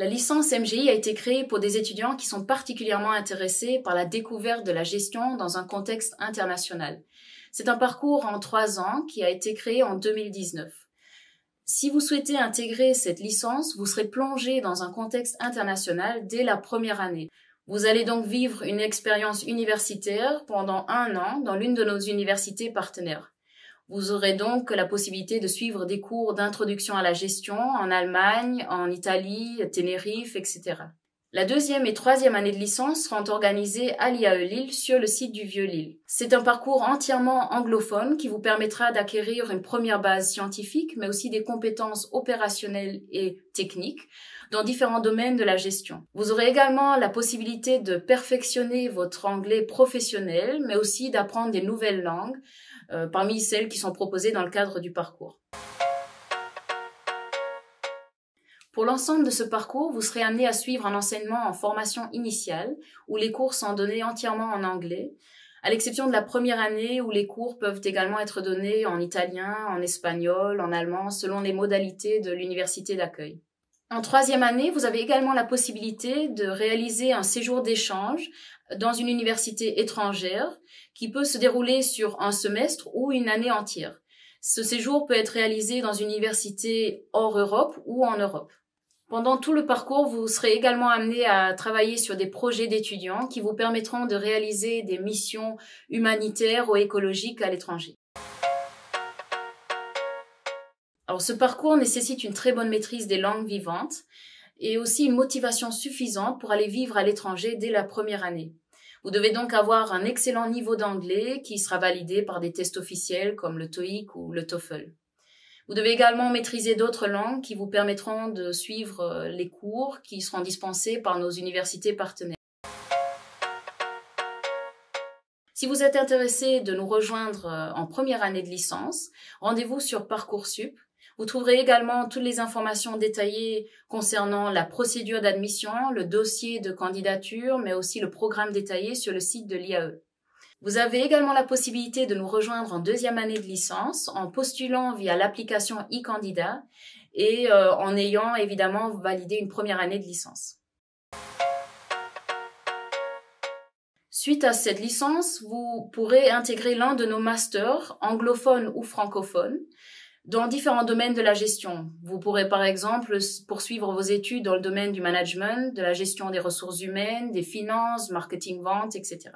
La licence MGI a été créée pour des étudiants qui sont particulièrement intéressés par la découverte de la gestion dans un contexte international. C'est un parcours en 3 ans qui a été créé en 2019. Si vous souhaitez intégrer cette licence, vous serez plongé dans un contexte international dès la première année. Vous allez donc vivre une expérience universitaire pendant 1 an dans l'une de nos universités partenaires. Vous aurez donc la possibilité de suivre des cours d'introduction à la gestion en Allemagne, en Italie, Tenerife, etc. La 2e et 3e année de licence seront organisées à l'IAE Lille sur le site du Vieux-Lille. C'est un parcours entièrement anglophone qui vous permettra d'acquérir une première base scientifique, mais aussi des compétences opérationnelles et techniques dans différents domaines de la gestion. Vous aurez également la possibilité de perfectionner votre anglais professionnel, mais aussi d'apprendre des nouvelles langues, parmi celles qui sont proposées dans le cadre du parcours. Pour l'ensemble de ce parcours, vous serez amené à suivre un enseignement en formation initiale, où les cours sont donnés entièrement en anglais, à l'exception de la première année où les cours peuvent également être donnés en italien, en espagnol, en allemand, selon les modalités de l'université d'accueil. En 3e année, vous avez également la possibilité de réaliser un séjour d'échange dans une université étrangère qui peut se dérouler sur un semestre ou une année entière. Ce séjour peut être réalisé dans une université hors Europe ou en Europe. Pendant tout le parcours, vous serez également amené à travailler sur des projets d'étudiants qui vous permettront de réaliser des missions humanitaires ou écologiques à l'étranger. Alors, ce parcours nécessite une très bonne maîtrise des langues vivantes et aussi une motivation suffisante pour aller vivre à l'étranger dès la première année. Vous devez donc avoir un excellent niveau d'anglais qui sera validé par des tests officiels comme le TOEIC ou le TOEFL. Vous devez également maîtriser d'autres langues qui vous permettront de suivre les cours qui seront dispensés par nos universités partenaires. Si vous êtes intéressé de nous rejoindre en première année de licence, rendez-vous sur Parcoursup. Vous trouverez également toutes les informations détaillées concernant la procédure d'admission, le dossier de candidature, mais aussi le programme détaillé sur le site de l'IAE. Vous avez également la possibilité de nous rejoindre en 2e année de licence en postulant via l'application e-candidat et en ayant évidemment validé une première année de licence. Suite à cette licence, vous pourrez intégrer l'un de nos masters, anglophones ou francophones, dans différents domaines de la gestion. Vous pourrez par exemple poursuivre vos études dans le domaine du management, de la gestion des ressources humaines, des finances, marketing, vente, etc.